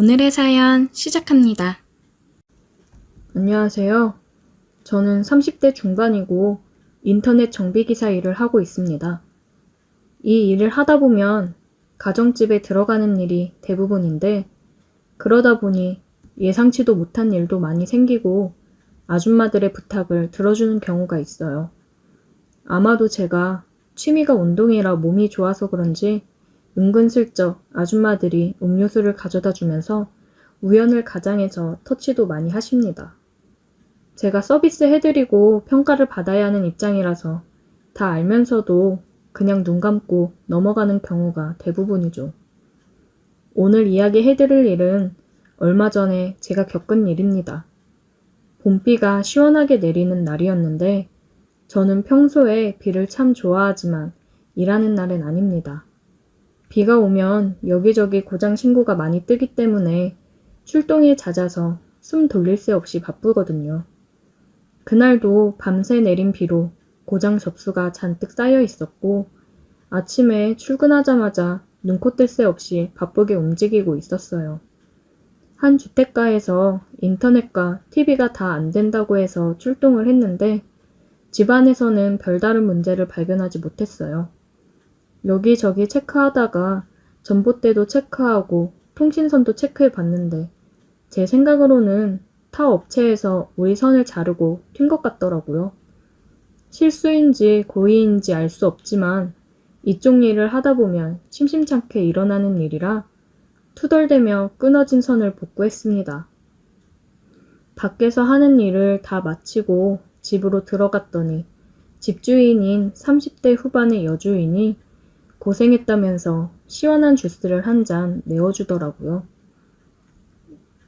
오늘의 사연 시작합니다. 안녕하세요. 저는 30대 중반이고 인터넷 정비기사 일을 하고 있습니다. 이 일을 하다 보면 가정집에 들어가는 일이 대부분인데 그러다 보니 예상치도 못한 일도 많이 생기고 아줌마들의 부탁을 들어주는 경우가 있어요. 아마도 제가 취미가 운동이라 몸이 좋아서 그런지 은근슬쩍 아줌마들이 음료수를 가져다 주면서 우연을 가장해서 터치도 많이 하십니다. 제가 서비스 해드리고 평가를 받아야 하는 입장이라서 다 알면서도 그냥 눈 감고 넘어가는 경우가 대부분이죠. 오늘 이야기 해드릴 일은 얼마 전에 제가 겪은 일입니다. 봄비가 시원하게 내리는 날이었는데 저는 평소에 비를 참 좋아하지만 일하는 날은 아닙니다. 비가 오면 여기저기 고장 신고가 많이 뜨기 때문에 출동이 잦아서 숨 돌릴 새 없이 바쁘거든요. 그날도 밤새 내린 비로 고장 접수가 잔뜩 쌓여 있었고 아침에 출근하자마자 눈코 뜰 새 없이 바쁘게 움직이고 있었어요. 한 주택가에서 인터넷과 TV가 다 안 된다고 해서 출동을 했는데 집안에서는 별다른 문제를 발견하지 못했어요. 여기저기 체크하다가 전봇대도 체크하고 통신선도 체크해 봤는데 제 생각으로는 타 업체에서 우리 선을 자르고 튄 것 같더라고요. 실수인지 고의인지 알 수 없지만 이쪽 일을 하다 보면 심심찮게 일어나는 일이라 투덜대며 끊어진 선을 복구했습니다. 밖에서 하는 일을 다 마치고 집으로 들어갔더니 집주인인 30대 후반의 여주인이 고생했다면서 시원한 주스를 한 잔 내어주더라고요.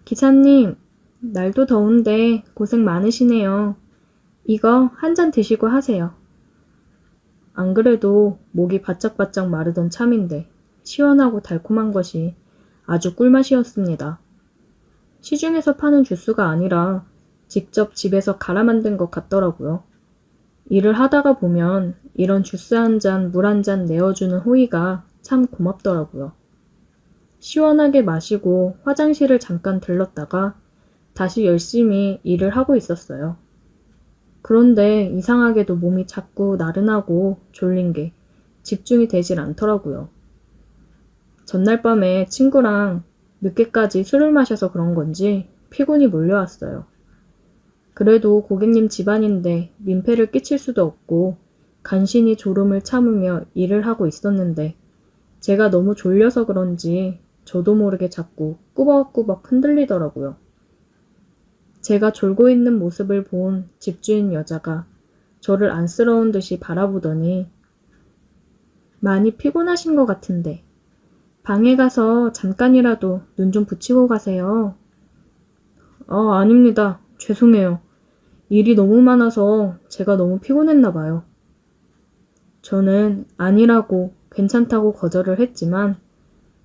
기사님, 날도 더운데 고생 많으시네요. 이거 한 잔 드시고 하세요. 안 그래도 목이 바짝바짝 마르던 참인데 시원하고 달콤한 것이 아주 꿀맛이었습니다. 시중에서 파는 주스가 아니라 직접 집에서 갈아 만든 것 같더라고요. 일을 하다가 보면 이런 주스 한 잔, 물 한 잔 내어주는 호의가 참 고맙더라고요. 시원하게 마시고 화장실을 잠깐 들렀다가 다시 열심히 일을 하고 있었어요. 그런데 이상하게도 몸이 자꾸 나른하고 졸린 게 집중이 되질 않더라고요. 전날 밤에 친구랑 늦게까지 술을 마셔서 그런 건지 피곤이 몰려왔어요. 그래도 고객님 집안인데 민폐를 끼칠 수도 없고 간신히 졸음을 참으며 일을 하고 있었는데 제가 너무 졸려서 그런지 저도 모르게 자꾸 꾸벅꾸벅 흔들리더라고요. 제가 졸고 있는 모습을 본 집주인 여자가 저를 안쓰러운 듯이 바라보더니 많이 피곤하신 것 같은데 방에 가서 잠깐이라도 눈 좀 붙이고 가세요. 아닙니다. 죄송해요. 일이 너무 많아서 제가 너무 피곤했나 봐요. 저는 아니라고 괜찮다고 거절을 했지만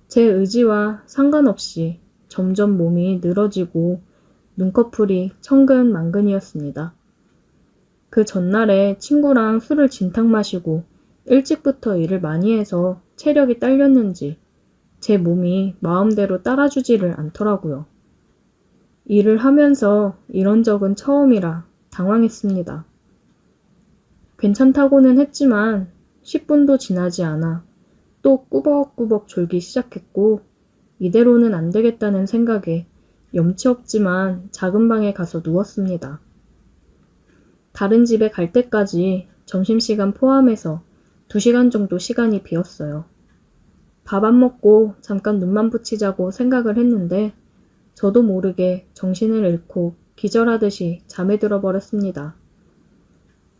제 의지와 상관없이 점점 몸이 늘어지고 눈꺼풀이 천근만근이었습니다. 그 전날에 친구랑 술을 진탕 마시고 일찍부터 일을 많이 해서 체력이 딸렸는지 제 몸이 마음대로 따라주지를 않더라고요. 일을 하면서 이런 적은 처음이라 당황했습니다. 괜찮다고는 했지만 10분도 지나지 않아 또 꾸벅꾸벅 졸기 시작했고 이대로는 안 되겠다는 생각에 염치 없지만 작은 방에 가서 누웠습니다. 다른 집에 갈 때까지 점심시간 포함해서 2시간 정도 시간이 비었어요. 밥 안 먹고 잠깐 눈만 붙이자고 생각을 했는데 저도 모르게 정신을 잃고 기절하듯이 잠에 들어버렸습니다.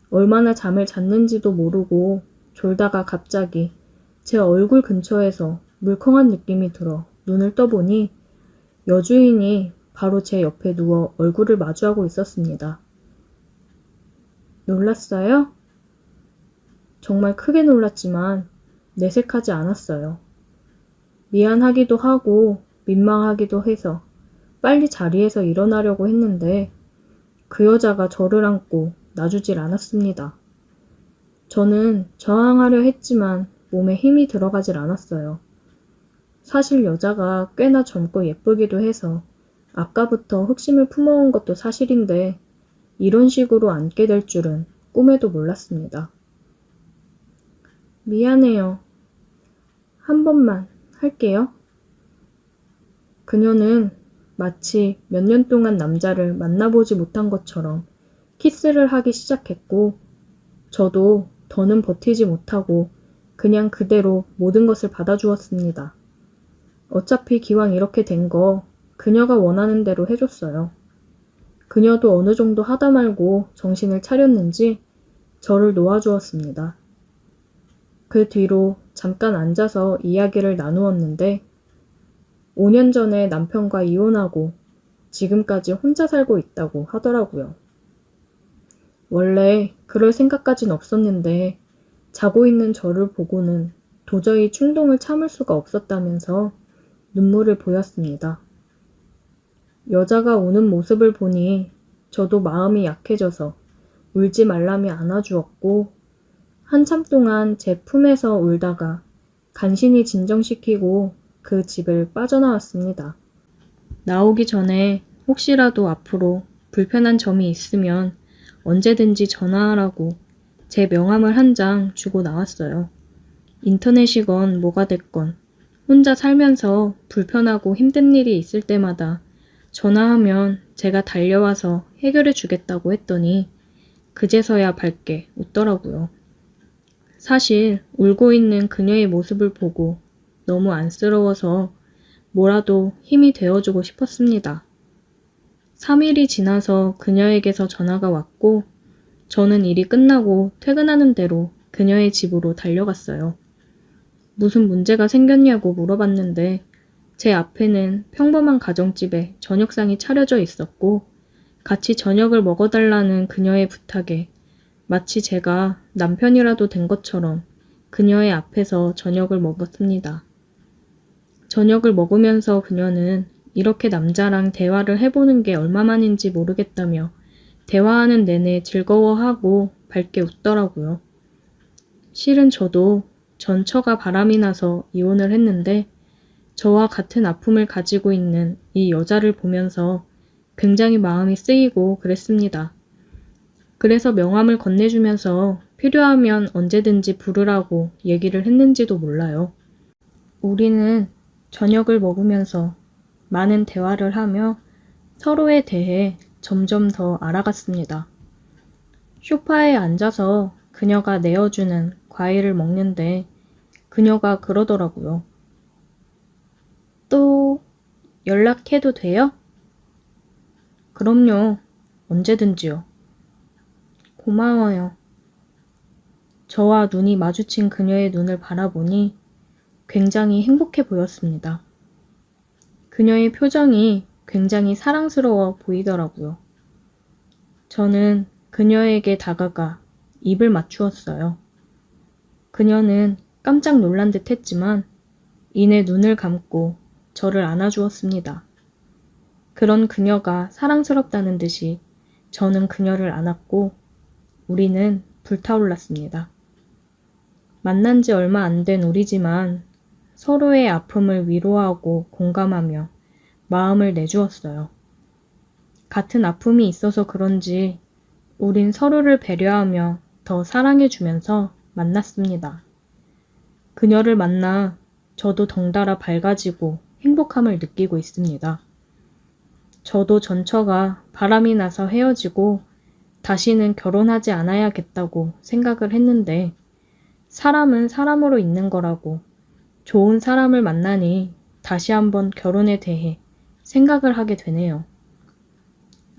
얼마나 잠을 잤는지도 모르고 졸다가 갑자기 제 얼굴 근처에서 물컹한 느낌이 들어 눈을 떠보니 여주인이 바로 제 옆에 누워 얼굴을 마주하고 있었습니다. 놀랐어요? 정말 크게 놀랐지만 내색하지 않았어요. 미안하기도 하고 민망하기도 해서 빨리 자리에서 일어나려고 했는데 그 여자가 저를 안고 놔주질 않았습니다. 저는 저항하려 했지만 몸에 힘이 들어가질 않았어요. 사실 여자가 꽤나 젊고 예쁘기도 해서 아까부터 흑심을 품어온 것도 사실인데 이런 식으로 앉게 될 줄은 꿈에도 몰랐습니다. 미안해요. 한 번만 할게요. 그녀는 마치 몇 년 동안 남자를 만나보지 못한 것처럼 키스를 하기 시작했고, 저도 더는 버티지 못하고 그냥 그대로 모든 것을 받아주었습니다. 어차피 기왕 이렇게 된 거 그녀가 원하는 대로 해줬어요. 그녀도 어느 정도 하다 말고 정신을 차렸는지 저를 놓아주었습니다. 그 뒤로 잠깐 앉아서 이야기를 나누었는데 5년 전에 남편과 이혼하고 지금까지 혼자 살고 있다고 하더라고요. 원래 그럴 생각까진 없었는데 자고 있는 저를 보고는 도저히 충동을 참을 수가 없었다면서 눈물을 보였습니다. 여자가 우는 모습을 보니 저도 마음이 약해져서 울지 말라며 안아주었고 한참 동안 제 품에서 울다가 간신히 진정시키고 그 집을 빠져나왔습니다. 나오기 전에 혹시라도 앞으로 불편한 점이 있으면 언제든지 전화하라고 제 명함을 한 장 주고 나왔어요. 인터넷이건 뭐가 됐건 혼자 살면서 불편하고 힘든 일이 있을 때마다 전화하면 제가 달려와서 해결해 주겠다고 했더니 그제서야 밝게 웃더라고요. 사실 울고 있는 그녀의 모습을 보고 너무 안쓰러워서 뭐라도 힘이 되어주고 싶었습니다. 3일이 지나서 그녀에게서 전화가 왔고 저는 일이 끝나고 퇴근하는 대로 그녀의 집으로 달려갔어요. 무슨 문제가 생겼냐고 물어봤는데 제 앞에는 평범한 가정집에 저녁상이 차려져 있었고 같이 저녁을 먹어달라는 그녀의 부탁에 마치 제가 남편이라도 된 것처럼 그녀의 앞에서 저녁을 먹었습니다. 저녁을 먹으면서 그녀는 이렇게 남자랑 대화를 해보는 게 얼마만인지 모르겠다며 대화하는 내내 즐거워하고 밝게 웃더라고요. 실은 저도 전 처가 바람이 나서 이혼을 했는데 저와 같은 아픔을 가지고 있는 이 여자를 보면서 굉장히 마음이 쓰이고 그랬습니다. 그래서 명함을 건네주면서 필요하면 언제든지 부르라고 얘기를 했는지도 몰라요. 우리는 저녁을 먹으면서 많은 대화를 하며 서로에 대해 점점 더 알아갔습니다. 소파에 앉아서 그녀가 내어주는 과일을 먹는데 그녀가 그러더라고요. 또 연락해도 돼요? 그럼요. 언제든지요. 고마워요. 저와 눈이 마주친 그녀의 눈을 바라보니 굉장히 행복해 보였습니다. 그녀의 표정이 굉장히 사랑스러워 보이더라고요. 저는 그녀에게 다가가 입을 맞추었어요. 그녀는 깜짝 놀란 듯 했지만 이내 눈을 감고 저를 안아주었습니다. 그런 그녀가 사랑스럽다는 듯이 저는 그녀를 안았고 우리는 불타올랐습니다. 만난 지 얼마 안 된 우리지만 서로의 아픔을 위로하고 공감하며 마음을 내주었어요. 같은 아픔이 있어서 그런지 우린 서로를 배려하며 더 사랑해주면서 만났습니다. 그녀를 만나 저도 덩달아 밝아지고 행복함을 느끼고 있습니다. 저도 전처가 바람이 나서 헤어지고 다시는 결혼하지 않아야겠다고 생각을 했는데 사람은 사람으로 있는 거라고 좋은 사람을 만나니 다시 한번 결혼에 대해 생각을 하게 되네요.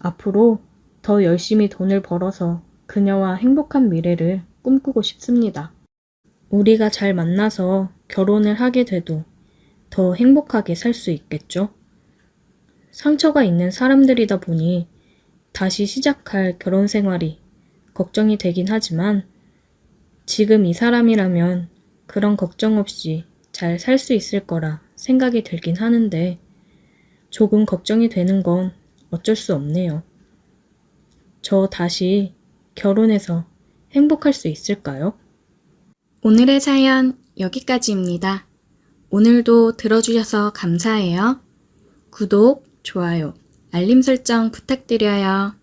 앞으로 더 열심히 돈을 벌어서 그녀와 행복한 미래를 꿈꾸고 싶습니다. 우리가 잘 만나서 결혼을 하게 돼도 더 행복하게 살 수 있겠죠? 상처가 있는 사람들이다 보니 다시 시작할 결혼 생활이 걱정이 되긴 하지만 지금 이 사람이라면 그런 걱정 없이 잘 살 수 있을 거라 생각이 들긴 하는데 조금 걱정이 되는 건 어쩔 수 없네요. 저 다시 결혼해서 행복할 수 있을까요? 오늘의 사연 여기까지입니다. 오늘도 들어주셔서 감사해요. 구독, 좋아요, 알림 설정 부탁드려요.